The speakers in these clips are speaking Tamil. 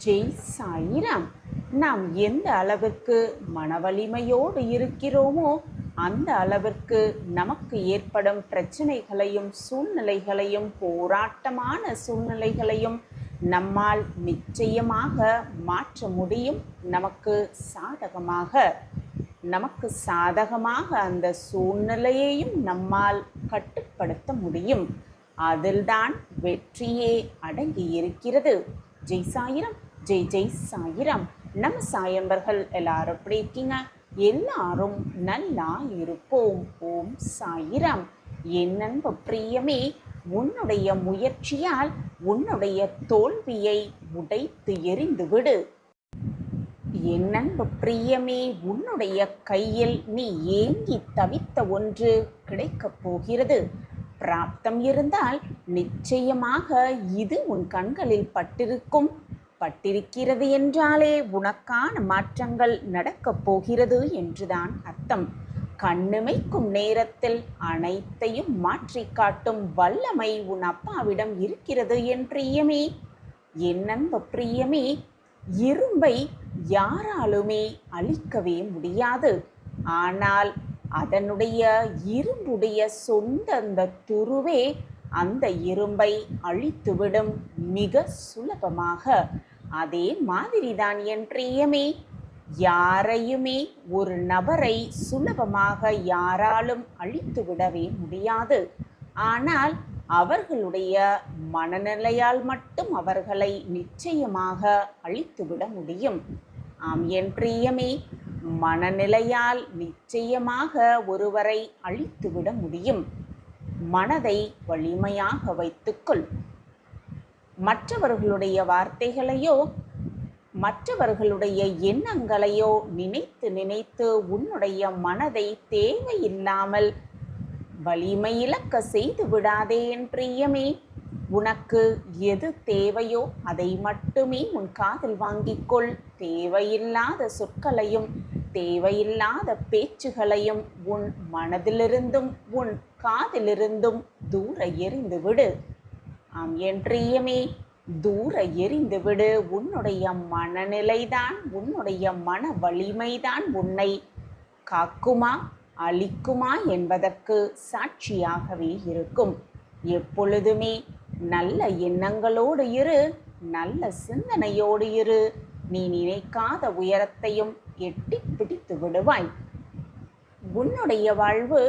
ஜெய் சாயிராம். நாம் எந்த அளவிற்கு மன வலிமையோடு இருக்கிறோமோ அந்த அளவிற்கு நமக்கு ஏற்படும் பிரச்சனைகளையும் சூழ்நிலைகளையும் போராட்டமான சூழ்நிலைகளையும் நம்மால் நிச்சயமாக மாற்ற முடியும். நமக்கு சாதகமாக அந்த சூழ்நிலையையும் நம்மால் கட்டுப்படுத்த முடியும். அதில்தான் வெற்றியே அடங்கி இருக்கிறது. ஜெய் சாயிராம். ஜெய் ஜெய் சாயிராம். நம்ம சாயம்பர்கள் எல்லாரும் எப்படி இருக்கீங்க? எல்லாரும் நல்லா இருப்போம். ஓம் சாயிராம். என் அன்பு பிரியமே, உன்னுடைய முயற்சியால் உன்னுடைய தோல்வியை உடைத்து எறிந்து விடு. என் அன்பு பிரியமே, உன்னுடைய கையில் நீ ஏங்கி தவித்த ஒன்று கிடைக்கப் போகிறது. பிராப்தம் இருந்தால் நிச்சயமாக இது உன் கண்களில் பட்டிருக்கிறது என்றாலே உனக்கான மாற்றங்கள் நடக்கப் போகிறது என்றுதான் அர்த்தம். கண்ணிமைக்கும் நேரத்தில் அனைத்தையும் மாற்றி காட்டும் வல்லமை உன் அப்பாவிடம் இருக்கிறது என் பிரியமே. என் அன்பு பிரியமே, இரும்பை யாராலுமே அழிக்கவே முடியாது. ஆனால் அதனுடைய இரும்புடைய சொந்த அந்த துருவே அந்த இரும்பை அழித்துவிடும் மிக சுலபமாக. அதே மாதிரிதான் என் பிரியமே, யாரையுமே ஒரு நபரை சுலபமாக யாராலும் அழித்துவிடவே முடியாது. ஆனால் அவர்களுடைய மனநிலையால் மட்டும் அவர்களை நிச்சயமாக அழித்துவிட முடியும். ஆம் என் பிரியமே, மனநிலையால் நிச்சயமாக ஒருவரை அழித்துவிட முடியும். மனதை வலிமையாக வைத்துக்கொள். மற்றவர்களுடைய வார்த்தைகளையோ மற்றவர்களுடைய எண்ணங்களையோ நினைத்து உன்னுடைய மனதை தேவையில்லாமல் வலிமையிழக்க செய்து விடாதே என் பிரியமே. உனக்கு எது தேவையோ அதை மட்டுமே உன் காதில் வாங்கிக்கொள். தேவையில்லாத சொற்களையும் தேவையில்லாத பேச்சுகளையும் உன் மனதிலிருந்தும் உன் காதிலிருந்தும் தூர எறிந்து விடு. ஆம் என் பிரியமே, தூர எறிந்து விடு. உன்னுடைய மனநிலைதான், உன்னுடைய மன வலிமைதான் உன்னை காக்குமா அழிக்குமா என்பதற்கு சாட்சியாகவே இருக்கும். எப்பொழுதுமே நல்ல எண்ணங்களோடு இரு, நல்ல சிந்தனையோடு இரு. நீ நினைக்காத உயரத்தையும் எட்டி பிடித்து விடுவாய். உன்னுடைய வாழ்வு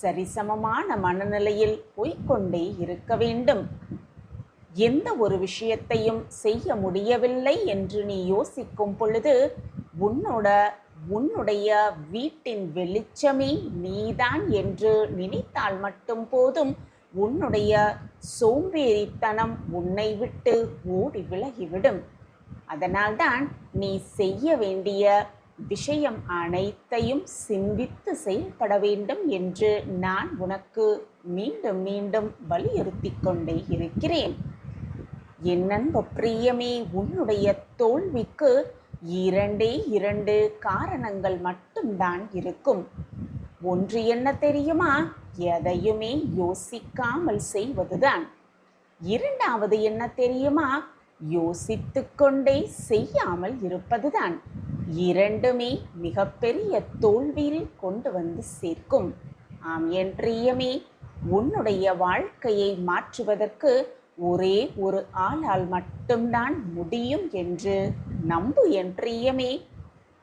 சரிசமமான மனநிலையில் போய்கொண்டே இருக்க வேண்டும். எந்த ஒரு விஷயத்தையும் செய்ய முடியவில்லை என்று நீ யோசிக்கும் பொழுது உன்னுடைய வீட்டின் வெளிச்சமே நீதான் என்று நினைத்தால் மட்டும் போதும். உன்னுடைய சோம்பேறித்தனம் உன்னை விட்டு ஓடி விலகிவிடும். அதனால்தான் நீ செய்ய வேண்டிய விஷயம் அனைத்தையும் சிந்தித்து செயல்பட வேண்டும் என்று நான் உனக்கு மீண்டும் மீண்டும் வலியுறுத்தி கொண்டே இருக்கிறேன். என் அன்பு பிரியமே, உன்னுடைய தோல்விக்கு இரண்டு காரணங்கள் மட்டும்தான் இருக்கும். ஒன்று என்ன தெரியுமா? எதையுமே யோசிக்காமல் செய்வதுதான். இரண்டாவது என்ன தெரியுமா? யோசித்து கொண்டே செய்யாமல் இருப்பதுதான். இரண்டுமே மிகப்பெரிய தோல்வியில் கொண்டு வந்து சேர்க்கும். ஆம் என் பிரியமே, உன்னுடைய வாழ்க்கையை மாற்றுவதற்கு ஒரே ஒரு ஆளால் மட்டும்தான் முடியும் என்று நம்பு என் பிரியமே.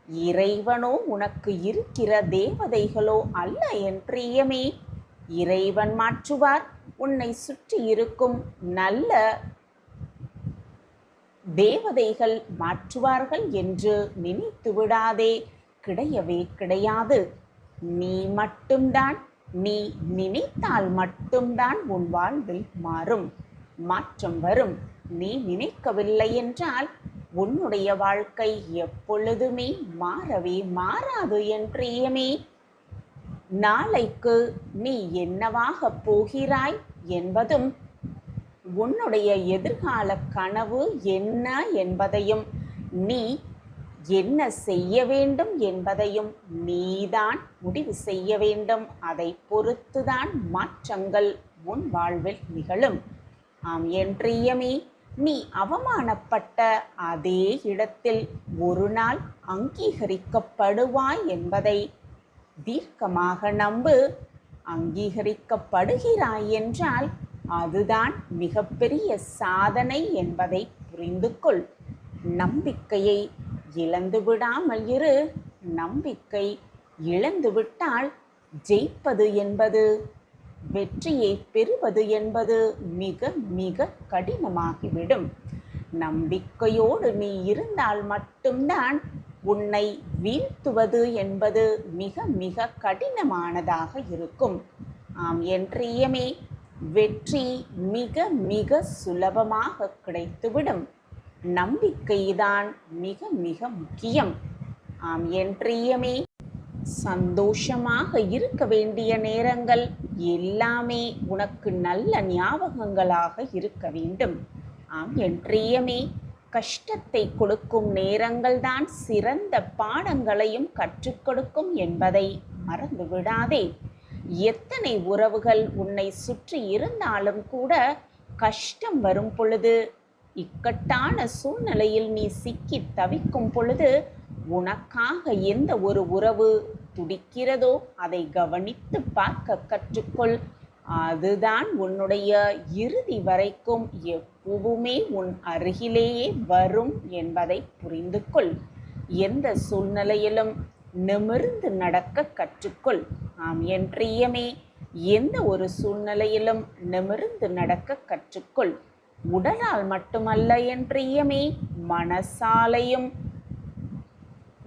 இறைவனோ உனக்கு இருக்கிற தேவதைகளோ அல்ல என் பிரியமே. இறைவன் மாற்றுவார். உன்னை சுற்றி இருக்கும் நல்ல தேவதைகள் மாற்றுவார்கள் என்று நினைத்து விடாதே. கிடையவே கிடையாது. நீ நினைத்தால் மட்டும்தான் உன் வாழ்வில் மாற்றம் வரும். நீ நினைக்கவில்லை என்றால் உன்னுடைய வாழ்க்கை எப்பொழுதுமே மாறவே மாறாது என் பிரியமே. நாளைக்கு நீ என்னவாக போகிறாய் என்பதும் உன்னுடைய எதிர்கால கனவு என்ன என்பதையும் நீ என்ன செய்ய வேண்டும் என்பதையும் நீதான் முடிவு செய்ய வேண்டும். அதை பொறுத்துதான் மாற்றங்கள் உன் வாழ்வில் நிகழும். ஆம் என் பிரியமே, நீ அவமானப்பட்ட அதே இடத்தில் ஒரு நாள் அங்கீகரிக்கப்படுவாய் என்பதை தீர்க்கமாக நம்பு. அங்கீகரிக்கப்படுகிறாய் என்றால் அதுதான் மிகப்பெரிய சாதனை என்பதை புரிந்து கொள். நம்பிக்கையை இழந்து விடாமல் இரு. நம்பிக்கை இழந்துவிட்டால் ஜெயிப்பது என்பது, வெற்றியை பெறுவது என்பது மிக மிக கடினமாகிவிடும். நம்பிக்கையோடு நீ இருந்தால் மட்டும்தான் உன்னை வீழ்த்துவது என்பது மிக மிக கடினமானதாக இருக்கும். ஆம் என் பிரியமே, வெற்றி மிக மிக சுலபமாக கிடைத்துவிடும். நம்பிக்கைதான் மிக மிக முக்கியம். ஆம் என் பிரியமே, சந்தோஷமாக இருக்க வேண்டிய நேரங்கள் எல்லாமே உனக்கு நல்ல ஞாபகங்களாக இருக்க வேண்டும். ஆம் என் பிரியமே, கஷ்டத்தை கொடுக்கும் நேரங்கள் தான் சிறந்த பாடங்களையும் கற்றுக் கொடுக்கும் என்பதை மறந்து விடாதே. எத்தனை உறவுகள் உன்னை சுற்றி இருந்தாலும் கூட கஷ்டம் வரும் பொழுது, இக்கட்டான சூழ்நிலையில் நீ சிக்கி தவிக்கும் பொழுது உனக்காக எந்த ஒரு உறவு துடிக்கிறதோ அதை கவனித்து பார்க்க கற்றுக்கொள். அதுதான் உன்னுடைய இறுதி வரைக்கும் எப்பவுமே உன் அருகிலேயே வரும் என்பதை புரிந்து கொள். எந்த சூழ்நிலையிலும் நிமிர்ந்து நடக்க கற்றுக்கொள். ஆம் என் பிரியமே, எந்த ஒரு சூழ்நிலையிலும் நிமிர்ந்து நடக்க கற்றுக்கொள். உடலால் மட்டுமல்ல என் பிரியமே, மனசாலையும்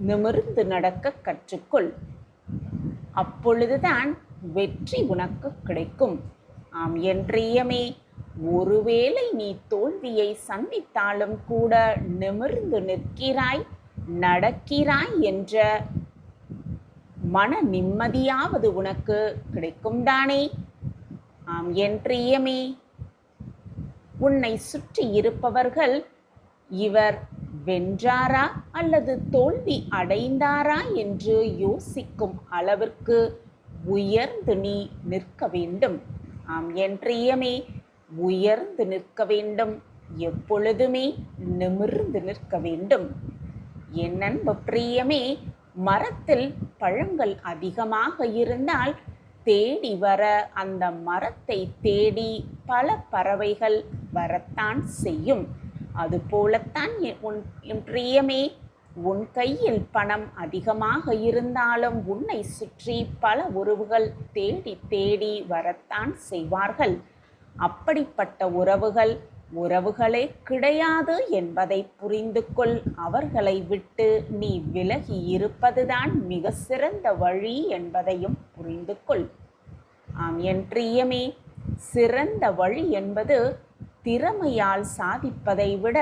நிமிர்ந்து நடக்க கற்றுக்கொள். அப்பொழுதுதான் வெற்றி உனக்கு கிடைக்கும். ஆம் என் பிரியமே, ஒருவேளை நீ தோல்வியை சந்தித்தாலும் கூட நிமிர்ந்து நிற்கிறாய், நடக்கிறாய் என்ற மன நிம்மதியாவது உனக்கு கிடைக்கும் தானே. ஆம் என் பிரியமே, உன்னை சுற்றி இருப்பவர்கள் இவர் வென்றாரா அல்லது தோல்வி அடைந்தாரா என்று யோசிக்கும் அளவிற்கு உயர்ந்து நீ நிற்க வேண்டும். ஆம் என் பிரியமே, உயர்ந்து நிற்க வேண்டும். எப்பொழுதுமே நிமிர்ந்து நிற்க வேண்டும். என் அன்பு பிரியமே, மரத்தில் பழங்கள் அதிகமாக இருந்தால் தேடி வர அந்த மரத்தை தேடி பல பறவைகள் வரத்தான் செய்யும். அதுபோலத்தான் உன் பிரியமே, உன் கையில் பணம் அதிகமாக இருந்தாலும் உன்னை சுற்றி பல உறவுகள் தேடி தேடி வரத்தான் செய்வார்கள். அப்படிப்பட்ட உறவுகளே கிடையாது என்பதை புரிந்து கொள். அவர்களை விட்டு நீ விலகி இருப்பதுதான் மிக சிறந்த வழி என்பதையும் புரிந்து கொள். ஆம் என் பிரியமே, சிறந்த வழி என்பது திறமையால் சாதிப்பதை விட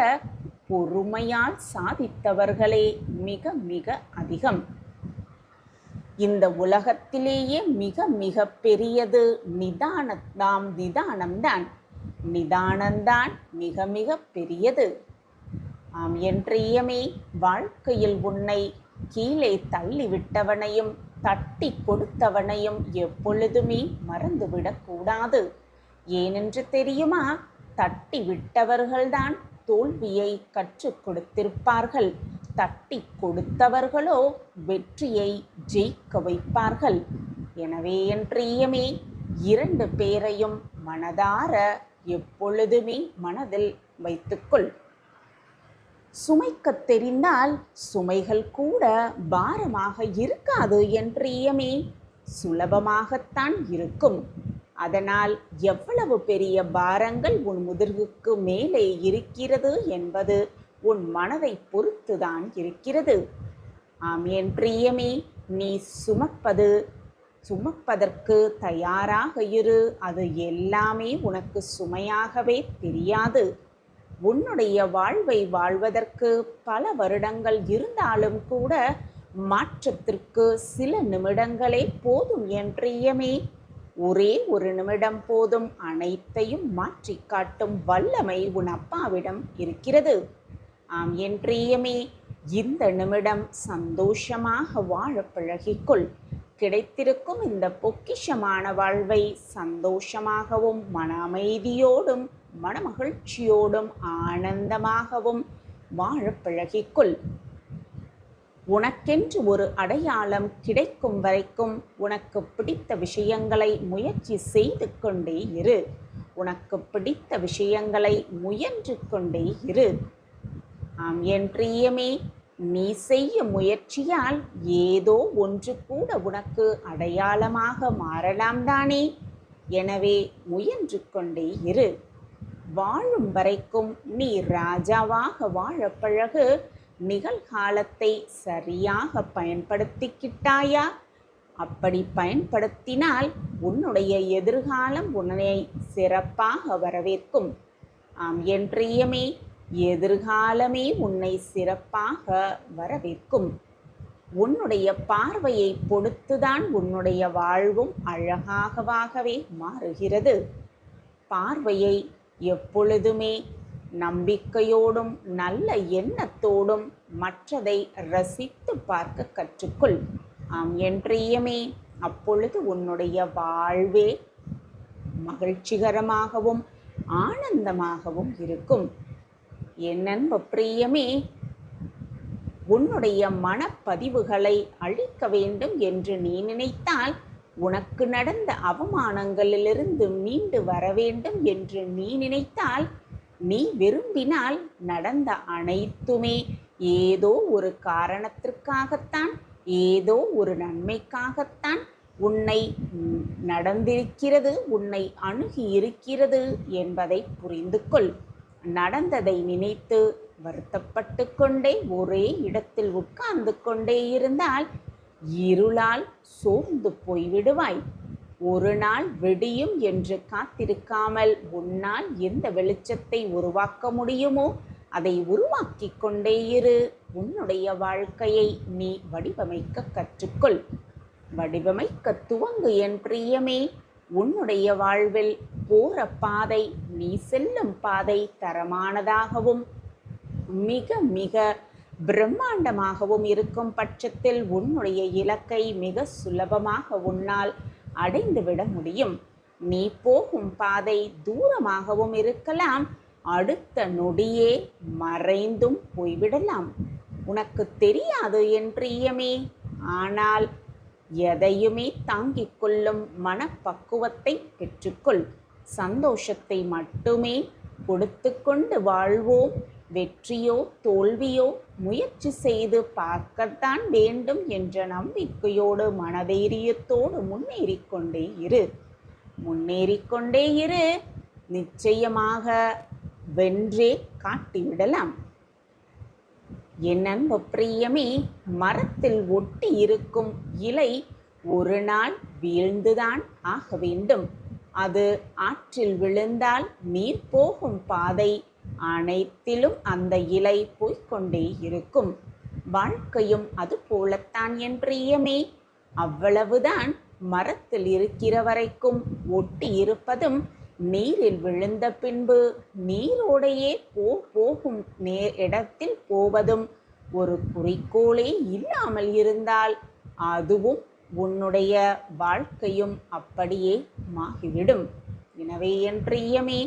பொறுமையால் சாதித்தவர்களே மிக மிக அதிகம். இந்த உலகத்திலேயே மிக மிக பெரியது நிதானம்தான். நிதானம்தான் மிக மிக பெரியது. ஆம் என் பிரியமே, வாழ்க்கையில் உன்னை கீழே தள்ளிவிட்டவனையும் தட்டி கொடுத்தவனையும் எப்பொழுதுமே மறந்துவிடக்கூடாது. ஏனென்று தெரியுமா? தட்டி விட்டவர்கள்தான் தோல்வியை கற்றுக் கொடுத்திருப்பார்கள். தட்டி கொடுத்தவர்களோ வெற்றியை ஜெயிக்க வைப்பார்கள். எனவே என் பிரியமே, இரண்டு பேரையும் மனதார எப்பொழுதுமே மனதில் வைத்துக்கொள். சுமைக்க தெரிந்தால் சுமைகள் கூட பாரமாக இருக்காது என் பிரியமே, சுலபமாகத்தான் இருக்கும். அதனால் எவ்வளவு பெரிய பாரங்கள் உன் முதுகுக்கு மேலே இருக்கிறது என்பது உன் மனதை பொறுத்துதான் இருக்கிறது. ஆம் என் பிரியமே, நீ சுமப்பதற்கு தயாராக இரு. அது எல்லாமே உனக்கு சுமையாகவே தெரியாது. உன்னுடைய வாழ்வை வாழ்வதற்கு பல வருடங்கள் இருந்தாலும் கூட மாற்றத்திற்கு சில நிமிடங்களே போதும் என் பிரியமே. ஒரே ஒரு நிமிடம் போதும் அனைத்தையும் மாற்றி காட்டும் வல்லமை உன் அப்பாவிடம் இருக்கிறது. ஆம் என் பிரியமே, இந்த நிமிடம் சந்தோஷமாக வாழ பழகிக்கொள். கிடைத்திருக்கும் இந்த பொக்கிஷமான வாழ்வை சந்தோஷமாகவும் மன அமைதியோடும் மனமகிழ்ச்சியோடும் ஆனந்தமாகவும் வாழப் பழகிக்கொள். உனக்கென்று ஒரு அடையாளம் கிடைக்கும் வரைக்கும் உனக்கு பிடித்த விஷயங்களை முயற்சி செய்து கொண்டே இரு. உனக்கு பிடித்த விஷயங்களை முயன்று கொண்டே இரு. ஆம் என் பிரியமே, நீ செய்யும் முயற்சியால் ஏதோ ஒன்று கூட உனக்கு அடையாளமாக மாறலாம் தானே. எனவே முயன்று கொண்டே இரு. வாழும் வரைக்கும் நீ ராஜாவாக வாழ பழகு. நிகழ்காலத்தை சரியாக பயன்படுத்திக்கிட்டாயா? அப்படி பயன்படுத்தினால் உன்னுடைய எதிர்காலம் உன்னை சிறப்பாக வரவேற்கும். ஆம் என் பிரியமே, எதிர்காலமே உன்னை சிறப்பாக வரவேற்கும். உன்னுடைய பார்வையை பொறுத்துதான் உன்னுடைய வாழ்வும் அழகாகவே மாறுகிறது. பார்வையை எப்பொழுதுமே நம்பிக்கையோடும் நல்ல எண்ணத்தோடும் மற்றதை ரசித்து பார்க்க கற்றுக்கொள். ஆம் என் பிரியமே, அப்பொழுது உன்னுடைய வாழ்வே மகிழ்ச்சிகரமாகவும் ஆனந்தமாகவும் இருக்கும். என் அன்பு பிரியமே, உன்னுடைய மனப்பதிவுகளை அழிக்க வேண்டும் என்று நீ நினைத்தால், உனக்கு நடந்த அவமானங்களிலிருந்து மீண்டு வர வேண்டும் என்று நீ நினைத்தால், நீ விரும்பினால் நடந்த அனைத்துமே ஏதோ ஒரு காரணத்திற்காகத்தான், ஏதோ ஒரு நன்மைக்காகத்தான் உன்னை நடந்திருக்கிறது, உன்னை அணுகி இருக்கிறது என்பதை புரிந்து கொள். நடந்ததை நினைத்து வருத்தப்பட்டு கொண்டே ஒரே இடத்தில் உட்கார்ந்து கொண்டே இருந்தால் இருளால் சோர்ந்து போய்விடுவாய். ஒரு நாள் வெடியும் என்று காத்திருக்காமல் உன்னால் எந்த வெளிச்சத்தை உருவாக்க முடியுமோ அதை உருவாக்கி கொண்டே இரு. உன்னுடைய வாழ்க்கையை நீ வடிவமைக்க கற்றுக்கொள். வடிவமைக்க துவங்கு என் பிரியமே. உன்னுடைய வாழ்வில் போற பாதை, நீ செல்லும் பாதை தரமானதாகவும் மிக மிக பிரம்மாண்டமாகவும் இருக்கும் பட்சத்தில் உன்னுடைய இலக்கை மிக சுலபமாக உன்னால் அடைந்துவிட முடியும். நீ போகும் பாதை தூரமாகவும் இருக்கலாம், அடுத்த நொடியே மறைந்தும் போய்விடலாம். உனக்கு தெரியாது என் பிரியமே. ஆனால் எதையுமே தாங்கிக் கொள்ளும் மனப்பக்குவத்தை பெற்றுக்கொள். சந்தோஷத்தை மட்டுமே கொடுத்து கொண்டு வாழ்வோம். வெற்றியோ தோல்வியோ முயற்சி செய்து பார்க்கத்தான் வேண்டும் என்ற நம்பிக்கையோடு மனதைரியத்தோடு முன்னேறிக்கொண்டே இரு. நிச்சயமாக வென்றே காட்டிவிடலாம். என் அன்பு பிரியமே, மரத்தில் ஒட்டி இருக்கும் இலை ஒரு நாள் வீழ்ந்துதான் ஆக வேண்டும். அது ஆற்றில் விழுந்தால் நீர் போகும் பாதை அனைத்திலும் அந்த இலை போய்கொண்டே இருக்கும். வாழ்க்கையும் அது போலத்தான் என் பிரியமே. அவ்வளவுதான். மரத்தில் இருக்கிற வரைக்கும் ஒட்டி இருப்பதும் நீரில் விழுந்த பின்பு நீரோடையே போகும் இடத்தில் போவதும் ஒரு குறிக்கோளே இல்லாமல் இருந்தால் அதுவும் உன்னுடைய வாழ்க்கையும் அப்படியே மாகிவிடும். எனவே என் பிரியமே,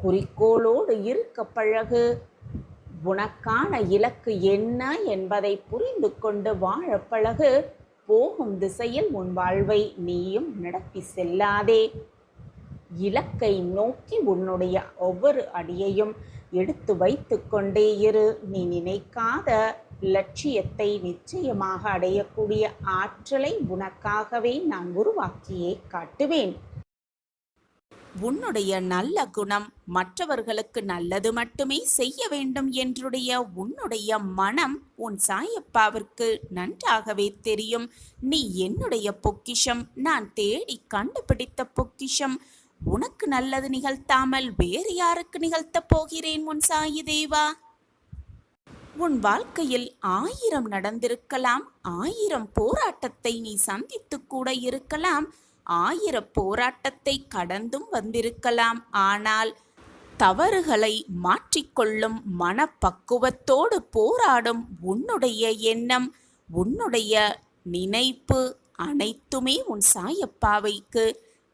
குறிக்கோளோடு இருக்க பழகு. உனக்கான இலக்கு என்ன என்பதை புரிந்து கொண்டு வாழ பழகு. போகும் திசையில் உன் வாழ்வை நீயும் நடத்தி செல்லாதே. இலக்கை நோக்கி உன்னுடைய ஒவ்வொரு அடியையும் எடுத்து வைத்து கொண்டே இரு. நீ நினைக்காத லட்சியத்தை நிச்சயமாக அடையக்கூடிய ஆற்றலை உனக்காகவே நான் உருவாக்கியே காட்டுவேன். உன்னுடைய நல்ல குணம் மற்றவர்களுக்கு நல்லது மட்டுமே செய்ய வேண்டும் என்றுடைய உன்னுடைய மனம் உன் சாயப்பாவிற்கு நன்றாகவே தெரியும். நீ என்னுடைய பொக்கிஷம், நான் தேடி கண்டுபிடித்த பொக்கிஷம். உனக்கு நல்லது நிகழ்த்தாமல் வேறு யாருக்கு நிகழ்த்தப் போகிறேன் உன் சாயி தேவா? உன் வாழ்க்கையில் 1000 நடந்திருக்கலாம், 1000 போராட்டத்தை நீ சந்தித்து கூட இருக்கலாம், 1000 போராட்டத்தை கடந்தும் வந்திருக்கலாம். ஆனால் தவறுகளை மாற்றிக்கொள்ளும் மனப்பக்குவத்தோடு போராடும் உன்னுடைய எண்ணம், உன்னுடைய நினைப்பு அனைத்துமே உன் சாயப்பாவைக்கு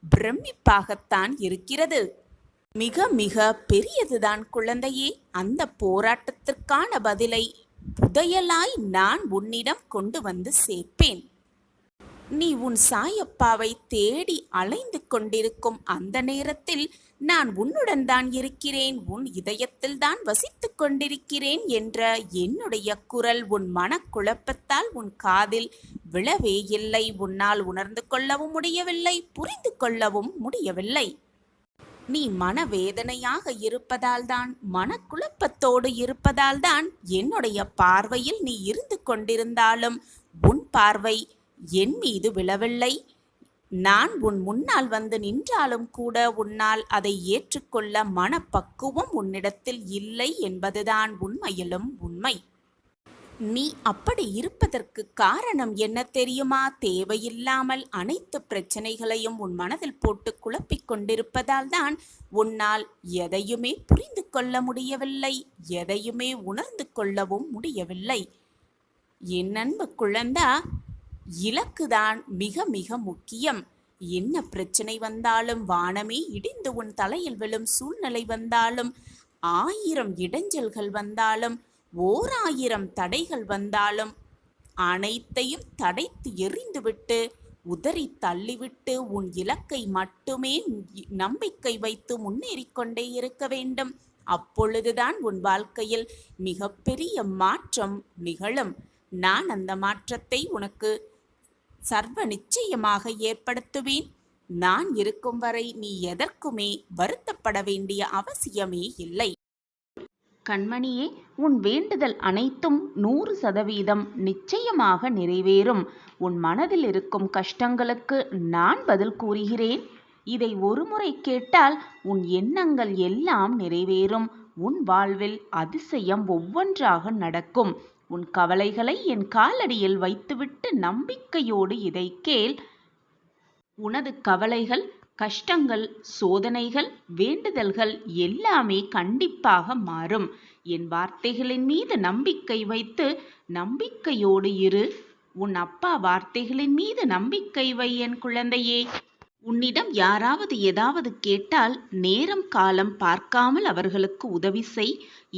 பிரமிப்பாகத்தான் இருக்கிறது. மிக மிக பெரியதுதான் குழந்தையே. அந்த போராட்டத்திற்கான பதிலை புதையலாய் நான் உன்னிடம் கொண்டு வந்து சேர்ப்பேன். நீ உன் சாயப்பாவை தேடி அலைந்து கொண்டிருக்கும் அந்த நேரத்தில் நான் உன்னுடன் தான் இருக்கிறேன், உன் இதயத்தில் தான் வசித்துக் கொண்டிருக்கிறேன் என்ற என்னுடைய குரல் உன் மனக்குழப்பத்தால் உன் காதில் விழவே இல்லை. உன்னால் உணர்ந்து கொள்ளவும் முடியவில்லை, புரிந்து கொள்ளவும் முடியவில்லை. நீ மனவேதனையாக இருப்பதால்தான், மனக்குழப்பத்தோடு இருப்பதால்தான் என்னுடைய பார்வையில் நீ இருந்து கொண்டிருந்தாலும் உன் பார்வை என் மீது விழவில்லை. நான் உன் முன்னால் வந்து நின்றாலும் கூட உன்னால் அதை ஏற்றுக்கொள்ள மனப்பக்குவம் உன்னிடத்தில் இல்லை என்பதுதான் உண்மையிலும் உண்மை. நீ அப்படி இருப்பதற்கு காரணம் என்ன தெரியுமா? தேவையில்லாமல் அனைத்து பிரச்சனைகளையும் உன் மனதில் போட்டு குழப்பிக் கொண்டிருப்பதால் தான் உன்னால் எதையுமே புரிந்து கொள்ள முடியவில்லை, எதையுமே உணர்ந்து கொள்ளவும் முடியவில்லை. என் அன்பு குழந்தா, இலக்குதான் மிக மிக முக்கியம். என்ன பிரச்சனை வந்தாலும், வானமே இடிந்து உன் தலையில் விழும் சூழ்நிலை வந்தாலும், 1000 இடைஞ்சல்கள் வந்தாலும், 1000 தடைகள் வந்தாலும் அனைத்தையும் தடைத்து எறிந்துவிட்டு, உதறி தள்ளிவிட்டு உன் இலக்கை மட்டுமே நம்பிக்கை வைத்து முன்னேறிக்கொண்டே இருக்க வேண்டும். அப்பொழுதுதான் உன் வாழ்க்கையில் மிகப்பெரிய மாற்றம் நிகழும். நான் அந்த மாற்றத்தை உனக்கு சர்வ நிச்சயமாக ஏற்படுத்துவேன். நான் இருக்கும் வரை நீ எதற்குமே வருத்தப்பட வேண்டிய அவசியமே இல்லை. கண்மணியே, உன் வேண்டுதல் அனைத்தும் 100% நிச்சயமாக நிறைவேறும். உன் மனதில் இருக்கும் கஷ்டங்களுக்கு நான் பதில் கூறுகிறேன். இதை ஒருமுறை கேட்டால் உன் எண்ணங்கள் எல்லாம் நிறைவேறும். உன் வாழ்வில் அதிசயம் ஒவ்வொன்றாக நடக்கும். உன் கவலைகளை என் காலடியில் வைத்துவிட்டு நம்பிக்கையோடு இதை கேள். உனது கவலைகள், கஷ்டங்கள், சோதனைகள், வேண்டுதல்கள் எல்லாமே கண்டிப்பாக மாறும். என் வார்த்தைகளின் மீது நம்பிக்கை வைத்து நம்பிக்கையோடு இரு. உன் அப்பா வார்த்தைகளின் மீது நம்பிக்கை வை என் குழந்தையே. உன்னிடம் யாராவது ஏதாவது கேட்டால் நேரம் காலம் பார்க்காமல் அவர்களுக்கு உதவி செய்.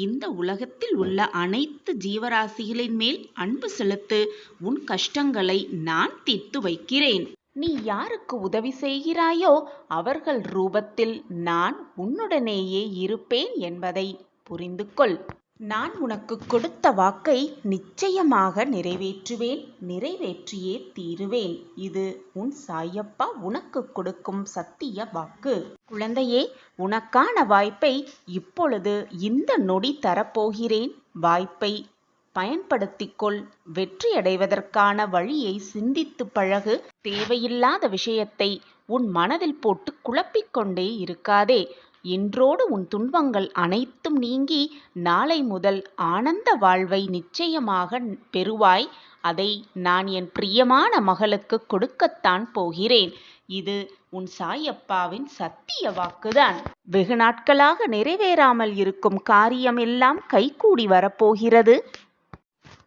இந்த உலகத்தில் உள்ள அனைத்து ஜீவராசிகளின் மேல் அன்பு செலுத்து. உன் கஷ்டங்களை நான் தீர்த்து வைக்கிறேன். நீ யாருக்கு உதவி செய்கிறாயோ அவர்கள் ரூபத்தில் நான் உன்னுடனேயே இருப்பேன் என்பதை புரிந்து கொள். நான் உனக்கு கொடுத்த வாக்கை நிச்சயமாக நிறைவேற்றுவேன், நிறைவேற்றியே தீருவேன். இது உன் சாயப்பா உனக்கு கொடுக்கும் சத்திய வாக்கு. குழந்தையே, உனக்கான வாய்ப்பை இப்பொழுது இந்த நொடி தரப்போகிறேன். வாய்ப்பை பயன்படுத்திக்கொள். வெற்றியடைவதற்கான வழியை சிந்தித்து பழகு. தேவையில்லாத விஷயத்தை உன் மனதில் போட்டு குழப்பிக்கொண்டே இருக்காதே. இன்றோடு உன் துன்பங்கள் அனைத்தும் நீங்கி நாளை முதல் ஆனந்த வாழ்வை நிச்சயமாக பெறுவாய். அதை நான் என் பிரியமான மகளுக்கு கொடுக்கத்தான் போகிறேன். இது உன் சாயப்பாவின் சத்திய வாக்குதான். வெகு நாட்களாக நிறைவேறாமல் இருக்கும் காரியம் எல்லாம் கைகூடி வரப்போகிறது.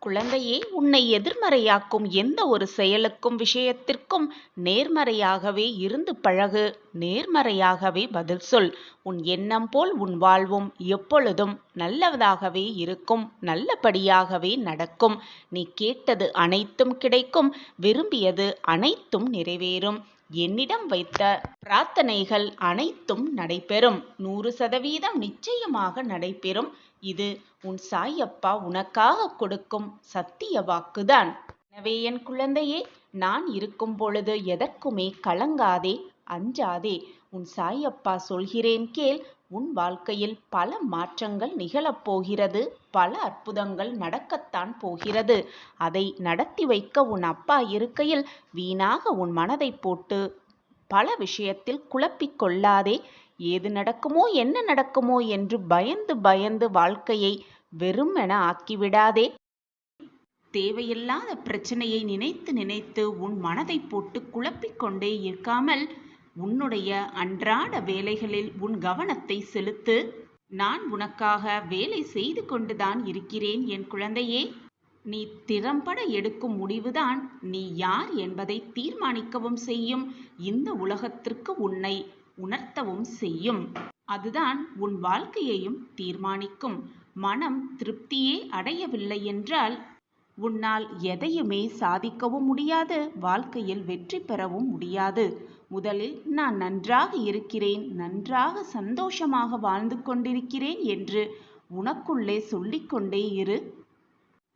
குழந்தையே, உன்னை எதிர்மறையாக்கும் எந்த ஒரு செயலுக்கும் விஷயத்திற்கும் நேர்மறையாகவே இருந்து பழகு. நேர்மறையாகவே பதில் சொல். உன் எண்ணம் போல் உன் வாழ்வும் எப்பொழுதும் நல்லதாகவே இருக்கும், நல்லபடியாகவே நடக்கும். நீ கேட்டது அனைத்தும் கிடைக்கும், விரும்பியது அனைத்தும் நிறைவேறும். என்னிடம் வைத்த பிரார்த்தனைகள் அனைத்தும் நடைபெறும். 100% நிச்சயமாக நடைபெறும். இது உன் சாயப்பா உனக்காக கொடுக்கும் சத்திய வாக்குதான். எனவே என் குழந்தையே, நான் இருக்கும் பொழுது எதற்குமே கலங்காதே, அஞ்சாதே. உன் சாயப்பா சொல்கிறேன் கேள். உன் வாழ்க்கையில் பல மாற்றங்கள் நிகழப்போகிறது. பல அற்புதங்கள் நடக்கத்தான் போகிறது. அதை நடத்தி வைக்க உன் அப்பா இருக்கையில் வீணாக உன் மனதை போட்டு பல விஷயத்தில் குழப்பிக் கொள்ளாதே. ஏது நடக்குமோ என்ன நடக்குமோ என்று பயந்து பயந்து வாழ்க்கையை வெறுமென ஆக்கிவிடாதே. தேவையில்லாத பிரச்சனையை நினைத்து நினைத்து உன் மனதை போட்டு குழப்பிக்கொண்டே இருக்காமல் உன்னுடைய அன்றாட வேலைகளில் உன் கவனத்தை செலுத்து. நான் உனக்காக வேலை செய்து கொண்டுதான் இருக்கிறேன் என் குழந்தையே. நீ திறம்பட எடுக்கும் முடிவுதான் நீ யார் என்பதை தீர்மானிக்கவும் செய்யும். இந்த உலகத்திற்கு உன்னை உணர்த்தவும் செய்யும். அதுதான் உன் வாழ்க்கையையும் தீர்மானிக்கும். மனம் திருப்தியே அடையவில்லை என்றால் உன்னால் எதையுமே சாதிக்கவும் முடியாது, வாழ்க்கையில் வெற்றி பெறவும் முடியாது. முதலில் நான் நன்றாக இருக்கிறேன், நன்றாக சந்தோஷமாக வாழ்ந்து கொண்டிருக்கிறேன் என்று உனக்குள்ளே சொல்லிக்கொண்டே இரு.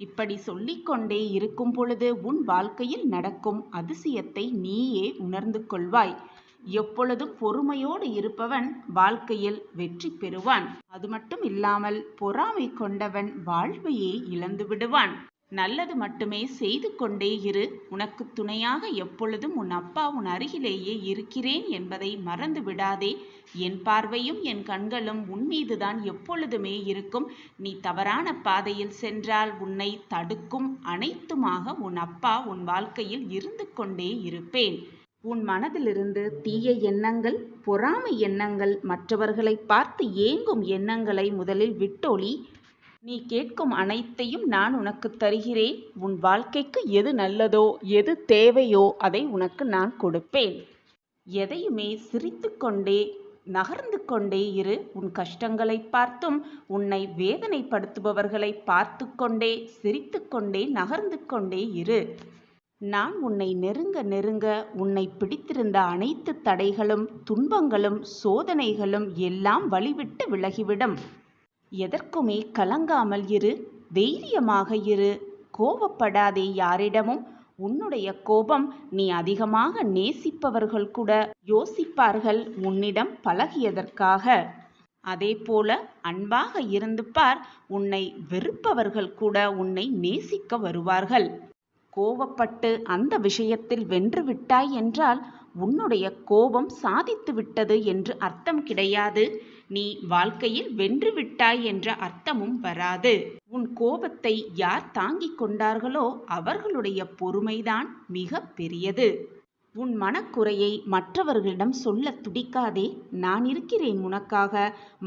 இப்படி சொல்லிக்கொண்டே இருக்கும் பொழுது உன் வாழ்க்கையில் நடக்கும் அதிசயத்தை நீயே உணர்ந்து கொள்வாய். எப்பொழுதும் பொறுமையோடு இருப்பவன் வாழ்க்கையில் வெற்றி பெறுவான். அது மட்டும் இல்லாமல் பொறாமை கொண்டவன் வாழ்வையே இழந்து விடுவான். நல்லது மட்டுமே செய்து கொண்டே இரு. உனக்கு துணையாக எப்பொழுதும் உன் அப்பா உன் அருகிலேயே இருக்கிறேன் என்பதை மறந்து விடாதே. என் பார்வையும் என் கண்களும் உன் மீதுதான் எப்பொழுதுமே இருக்கும். நீ தவறான பாதையில் சென்றால் உன்னை தடுக்கும் அனைத்துமாக உன் அப்பா உன் வாழ்க்கையில் இருந்து கொண்டே இருப்பேன். உன் மனதிலிருந்து தீய எண்ணங்கள், பொறாமை எண்ணங்கள், மற்றவர்களை பார்த்து ஏங்கும் எண்ணங்களை முதலில் விட்டொழி. நீ கேட்கும் அனைத்தையும் நான் உனக்கு தருகிறேன். உன் வாழ்க்கைக்கு எது நல்லதோ, எது தேவையோ அதை உனக்கு நான் கொடுப்பேன். எதையுமே சிரித்துக்கொண்டே நகர்ந்து கொண்டே இரு. உன் கஷ்டங்களை பார்த்தும் உன்னை வேதனைப்படுத்துபவர்களை பார்த்து கொண்டே சிரித்து கொண்டே நகர்ந்து கொண்டே இரு. நான் உன்னை நெருங்க நெருங்க உன்னை பிடித்திருந்த அனைத்து தடைகளும், துன்பங்களும், சோதனைகளும் எல்லாம் வழிவிட்டு விலகிவிடும். எதற்குமே கலங்காமல் இரு, தைரியமாக இரு, கோபப்படாதே யாரிடமும். உன்னுடைய கோபம் நீ அதிகமாக நேசிப்பவர்கள் கூட யோசிப்பார்கள் உன்னிடம் பழகியதற்காக. அதேபோல அன்பாக இருந்து பார், உன்னை வெறுப்பவர்கள் கூட உன்னை நேசிக்க வருவார்கள். கோபப்பட்டு அந்த விஷயத்தில் வென்று விட்டாய் என்றால் உன்னுடைய கோபம் சாதித்து விட்டது என்று அர்த்தம் கிடையாது. நீ வாழ்க்கையில் வென்று விட்டாய் என்ற அர்த்தமும் வராது. உன் கோபத்தை யார் தாங்கிக் கொண்டார்களோ அவர்களுடைய பொறுமைதான் மிக பெரியது. உன் மனக்குறையை மற்றவர்களிடம் சொல்ல துடிக்காதே. நான் இருக்கிறேன் உனக்காக.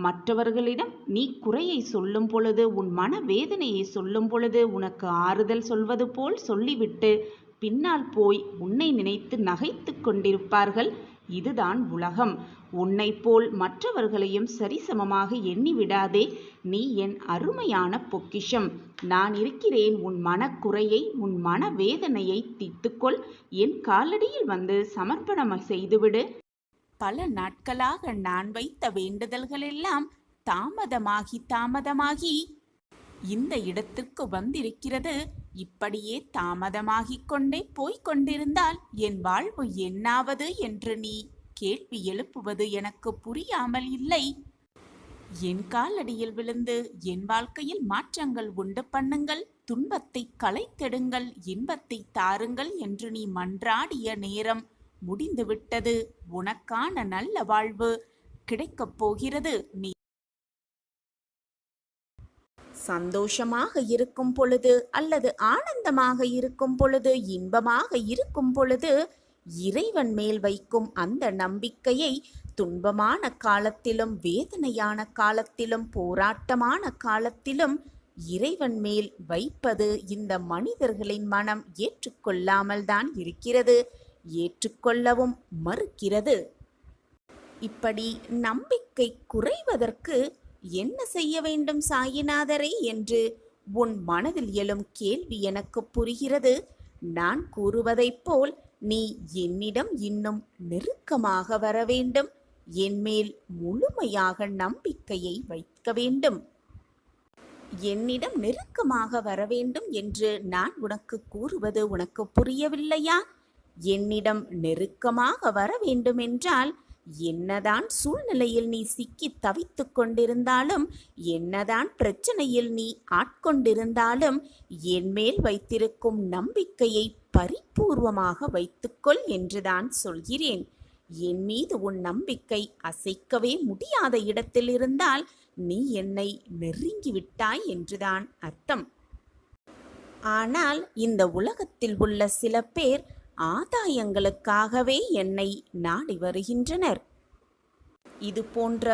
மற்றவர்களிடம் நீ குறையை சொல்லும் பொழுது, உன் மனவேதனையை சொல்லும் பொழுது உனக்கு ஆறுதல் சொல்வது போல் சொல்லிவிட்டு பின்னால் போய் உன்னை நினைத்து நகைத்து கொண்டிருப்பார்கள். இதுதான் உலகம். உன்னை போல் மற்றவர்களையும் சரிசமமாக எண்ணிவிடாதே. நீ என் அருமையான பொக்கிஷம். நான் இருக்கிறேன். உன் மனக்குறையை, உன் மனவேதனையை தீர்த்துக்கொள். என் காலடியில் வந்து சமர்ப்பணம் செய்துவிடு. பல நாட்களாக நான் வைத்த வேண்டுதல்களெல்லாம் தாமதமாகி இந்த இடத்திற்கு வந்திருக்கிறது. இப்படியே தாமதமாகிக் கொண்டே போய்க் கொண்டிருந்தால் என் வாழ்வு என்னாவது என்று நீ கேள்வி எழுப்புவது எனக்கு புரியாமல் இல்லை. என் காலடியில் விழுந்து என் வாழ்க்கையில் மாற்றங்கள் உண்டு பண்ணுங்கள், துன்பத்தை களைத்தெடுங்கள், இன்பத்தை தாருங்கள் என்று நீ மன்றாடிய நேரம் முடிந்துவிட்டது. உனக்கான நல்ல வாழ்வு கிடைக்கப் போகிறது. நீ சந்தோஷமாக இருக்கும் பொழுது அல்லது ஆனந்தமாக இருக்கும் பொழுது, இன்பமாக இருக்கும் பொழுது இறைவன் மேல் வைக்கும் அந்த நம்பிக்கையை துன்பமான காலத்திலும், வேதனையான காலத்திலும், போராட்டமான காலத்திலும் இறைவன் மேல் வைப்பது இந்த மனிதர்களின் மனம் ஏற்றுக்கொள்ளாமல் தான் இருக்கிறது, ஏற்றுக்கொள்ளவும் மறுக்கிறது. இப்படி நம்பிக்கை குறைவதற்கு என்ன செய்ய வேண்டும் சாயிநாதரே என்று உன் மனதில் எழும் கேள்வி எனக்கு புரிகிறது. நான் கூறுவதைப் போல் நீ என்னிடம் இன்னும் நெருக்கமாக வர வேண்டும். என்மேல் முழுமையாக நம்பிக்கையை வைக்க வேண்டும். என்னிடம் நெருக்கமாக வர வேண்டும் என்று நான் உனக்கு கூறுவது உனக்கு புரியவில்லையா? என்னிடம் நெருக்கமாக வர வேண்டுமென்றால் என்னதான் சூழ்நிலையில் நீ சிக்கி தவித்து கொண்டிருந்தாலும், என்னதான் பிரச்சனையில் நீ ஆட்கொண்டிருந்தாலும், என்மேல் வைத்திருக்கும் நம்பிக்கையை பரிபூர்வமாக வைத்துக்கொள் என்றுதான் சொல்கிறேன். என் மீது உன் நம்பிக்கை அசைக்கவே முடியாத இடத்தில் இருந்தால் நீ என்னை நெருங்கிவிட்டாய் என்றுதான் அர்த்தம். ஆனால் இந்த உலகத்தில் உள்ள சில பேர் ஆதாயங்களுக்காகவே என்னை நாடி வருகின்றனர். இது போன்ற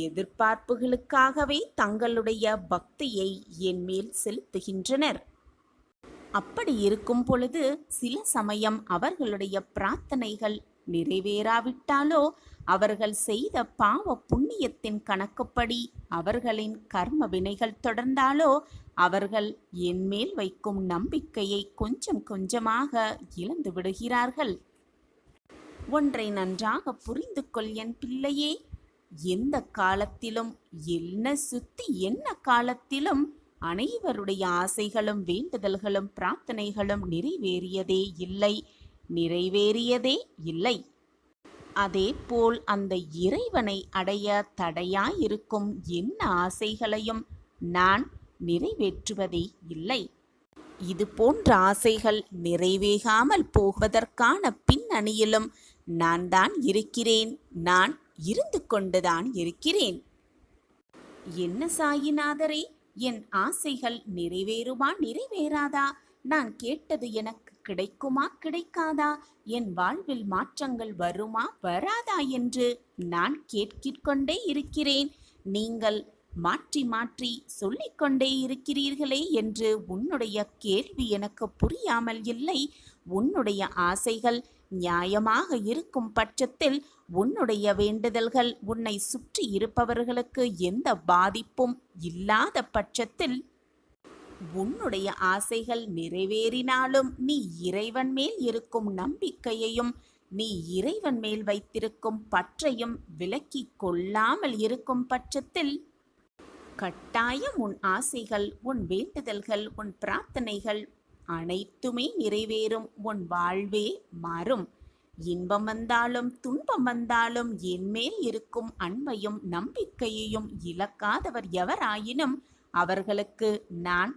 எதிர்பார்ப்புகளுக்காகவே தங்களுடைய பக்தியை என் மேல் செலுத்துகின்றனர். அப்படி இருக்கும் பொழுது சில சமயம் அவர்களுடைய பிரார்த்தனைகள் நிறைவேறாவிட்டாலோ அவர்கள் செய்த பாவ புண்ணியத்தின் கணக்குப்படி அவர்களின் கர்ம வினைகள் தொடர்ந்தாலோ அவர்கள் என்மேல் வைக்கும் நம்பிக்கையை கொஞ்சம் கொஞ்சமாக இழந்து விடுகிறார்கள். ஒன்றை நன்றாக புரிந்து கொள் என் பிள்ளையே, எந்த காலத்திலும் என்ன காலத்திலும் அனைவருடைய ஆசைகளும் வேண்டுதல்களும் பிரார்த்தனைகளும் நிறைவேறியதே இல்லை. அதேபோல் அந்த இறைவனை அடைய தடையாயிருக்கும் என்ன ஆசைகளையும் நான் நிறைவேற்றுவதே இல்லை. இது போன்ற ஆசைகள் நிறைவேறாமல் போவதற்கான பின்னணியிலும் நான் தான் இருக்கிறேன். நான் இருந்து கொண்டுதான் இருக்கிறேன். என்ன சாயிநாதரே, என் ஆசைகள் நிறைவேறுமா நிறைவேறாதா? நான் கேட்டது எனக்கு கிடைக்குமா கிடைக்காதா? என் வாழ்வில் மாற்றங்கள் வருமா வராதா என்று நான் கேட்கிக்கொண்டே இருக்கிறேன். நீங்கள் மாற்றி மாற்றி சொல்லிக்கொண்டே இருக்கிறீர்களே என்று உன்னுடைய கேள்வி எனக்கு புரியாமல் இல்லை. உன்னுடைய ஆசைகள் நியாயமாக இருக்கும் பட்சத்தில் உன்னுடைய வேண்டுதல்கள் உன்னை சுற்றி இருப்பவர்களுக்கு எந்த பாதிப்பும் இல்லாத பட்சத்தில் உன்னுடைய ஆசைகள் நிறைவேறினாலும் நீ இறைவன் மேல் இருக்கும் நம்பிக்கையையும் நீ இறைவன் மேல் வைத்திருக்கும் பற்றையும் விலக்கிக் கொள்ளாமல் இருக்கும் பட்சத்தில் கட்டாயம் உன் ஆசைகள், உன் வேண்டுதல்கள், உன் பிரார்த்தனைகள் அனைத்துமே நிறைவேறும். உன் வாழ்வே மாறும். இன்பம் வந்தாலும் துன்பம் வந்தாலும் என்மேல் இருக்கும் அன்பையும் நம்பிக்கையையும் இழக்காதவர் எவராயினும் அவர்களுக்கு நான்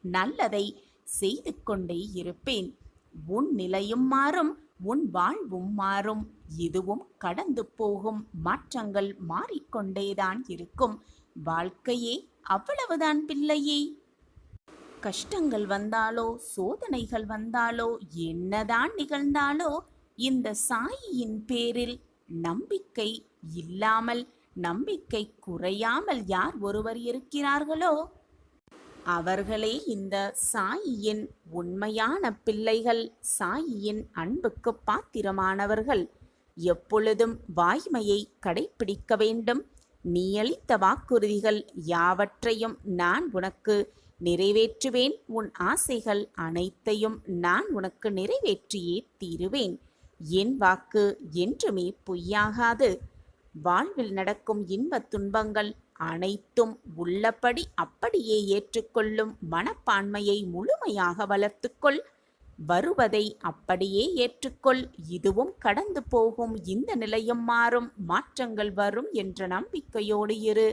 நல்லதை செய்து கொண்டே இருப்பேன். உன் நிலையும் மாறும், உன் வாழ்வும் மாறும். இதுவும் கடந்து போகும். மாற்றங்கள் மாறிக்கொண்டேதான் இருக்கும். வாழ்க்கையே அவ்வளவுதான் பிள்ளையே. கஷ்டங்கள் வந்தாலோ சோதனைகள் வந்தாலோ என்னதான் நிகழ்ந்தாலோ இந்த சாயியின் பேரில் நம்பிக்கை இல்லாமல், நம்பிக்கை குறையாமல் யார் ஒருவர் இருக்கிறார்களோ அவர்களே இந்த சாயியின் உண்மையான பிள்ளைகள், சாயியின் அன்புக்கு பாத்திரமானவர்கள். எப்பொழுதும் வாய்மையை கடைப்பிடிக்க வேண்டும். நீ அளித்த வாக்குறுதிகள் யாவற்றையும் நான் உனக்கு நிறைவேற்றுவேன். உன் ஆசைகள் அனைத்தையும் நான் உனக்கு நிறைவேற்றியே தீருவேன். என் வாக்கு என்றுமே பொய்யாகாது. வாழ்வில் நடக்கும் இன்பத் துன்பங்கள் அனைத்தும் உள்ளபடி அப்படியே ஏற்றுக்கொள்ளும் மனப்பான்மையை முழுமையாக வளர்த்துக்கொள். வருவதை அப்படியே ஏற்றுக்கொள். இதுவும் கடந்து போகும். இந்த நிலையும் மாறும். மாற்றங்கள் வரும் என்ற நம்பிக்கையோடு இரு.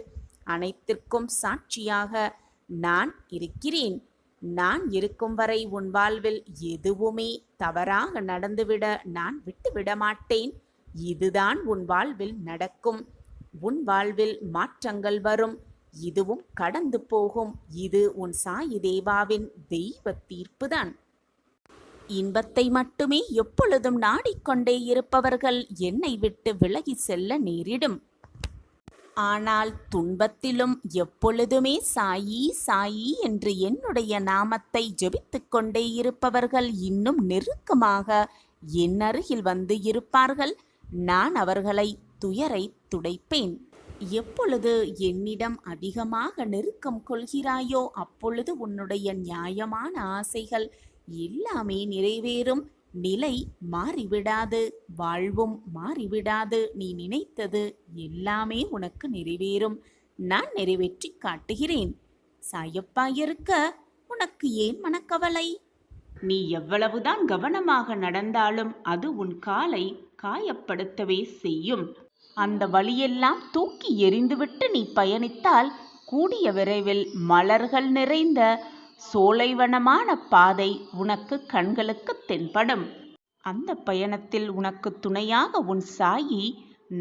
அனைத்திற்கும் சாட்சியாக நான் இருக்கிறேன். நான் இருக்கும் வரை உன் வாழ்வில் எதுவுமே தவறாக நடந்துவிட நான் விட்டுவிட மாட்டேன். இதுதான் உன் வாழ்வில் நடக்கும். உன் வாழ்வில் மாற்றங்கள் வரும். இதுவும் கடந்து போகும். இது உன் சாயி தேவாவின் தெய்வ தீர்ப்புதான். இன்பத்தை மட்டுமே எப்பொழுதும் நாடிக்கொண்டே இருப்பவர்கள் என்னை விட்டு விலகி செல்ல நேரிடும். ஆனால் துன்பத்திலும் எப்பொழுதுமே சாயி சாயி என்று என்னுடைய நாமத்தை ஜெபித்துக் கொண்டே இருப்பவர்கள் இன்னும் நெருக்கமாக என் அருகில் வந்து இருப்பார்கள். நான் அவர்களை துயரை துடைப்பேன். எப்பொழுது என்னிடம் அதிகமாக நெருக்கம் கொள்கிறாயோ அப்பொழுது உன்னுடைய நியாயமான ஆசைகள் எல்லாமே நிறைவேறும். நிலை மாறிவிடாது, வாழ்வும் மாறிவிடாது. நீ நினைத்தது எல்லாமே உனக்கு நிறைவேறும். நான் நிறைவேற்றி காட்டுகிறேன். சாயப்பா இருக்க உனக்கு ஏன் மனக்கவலை? நீ எவ்வளவுதான் கவனமாக நடந்தாலும் அது உன் காலை காயப்படுத்தவே செய்யும். அந்த வழியெல்லாம் தூக்கி எறிந்துவிட்டு நீ பயணித்தால் கூடிய விரைவில் மலர்கள் நிறைந்த சோலைவனமான பாதை உனக்கு கண்களுக்கு தென்படும். அந்த பயணத்தில் உனக்கு துணையாக உன் சாயி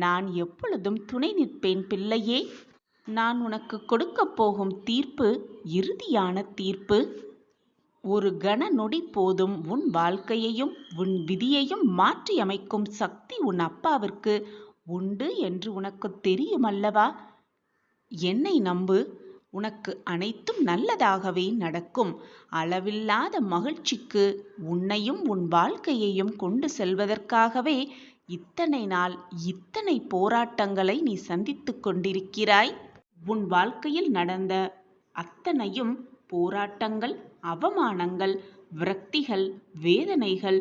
நான் எப்பொழுதும் துணை நிற்பேன் பிள்ளையே. நான் உனக்கு கொடுக்க போகும் தீர்ப்பு இறுதியான தீர்ப்பு. ஒரு கன நொடி போதும் உன் வாழ்க்கையையும் உன் விதியையும் மாற்றி அமைக்கும் சக்தி உன் அப்பாவிற்கு உண்டு என்று உனக்கு தெரியும் அல்லவா? என்னை நம்பு. உனக்கு அனைத்தும் நல்லதாகவே நடக்கும். அளவில்லாத மகிழ்ச்சிக்கு உன்னையும் உன் வாழ்க்கையையும் கொண்டு செல்வதற்காகவே இத்தனை நாள் இத்தனை போராட்டங்களை நீ சந்தித்துக் கொண்டிருக்கிறாய். உன் வாழ்க்கையில் நடந்த அத்தனையும் போராட்டங்கள், அவமானங்கள், விரக்திகள், வேதனைகள்,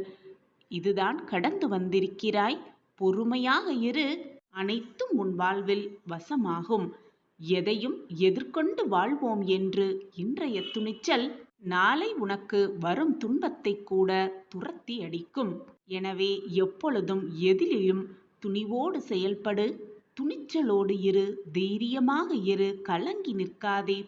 இதுதான் கடந்து வந்திருக்கிறாய். பொறுமையாக இரு, அனைத்தும் உன் வாழ்வில் வசமாகும். எதையும் எதிர்கொண்டு வாழ்வோம் என்று இன்றைய துணிச்சல் நாளை உனக்கு வரும் துன்பத்தை கூட துரத்தி அடிக்கும். எனவே எப்பொழுதும் எதிலும் துணிவோடு செயல்படு, துணிச்சலோடு இரு, தைரியமாக இரு, கலங்கி நிற்காதே,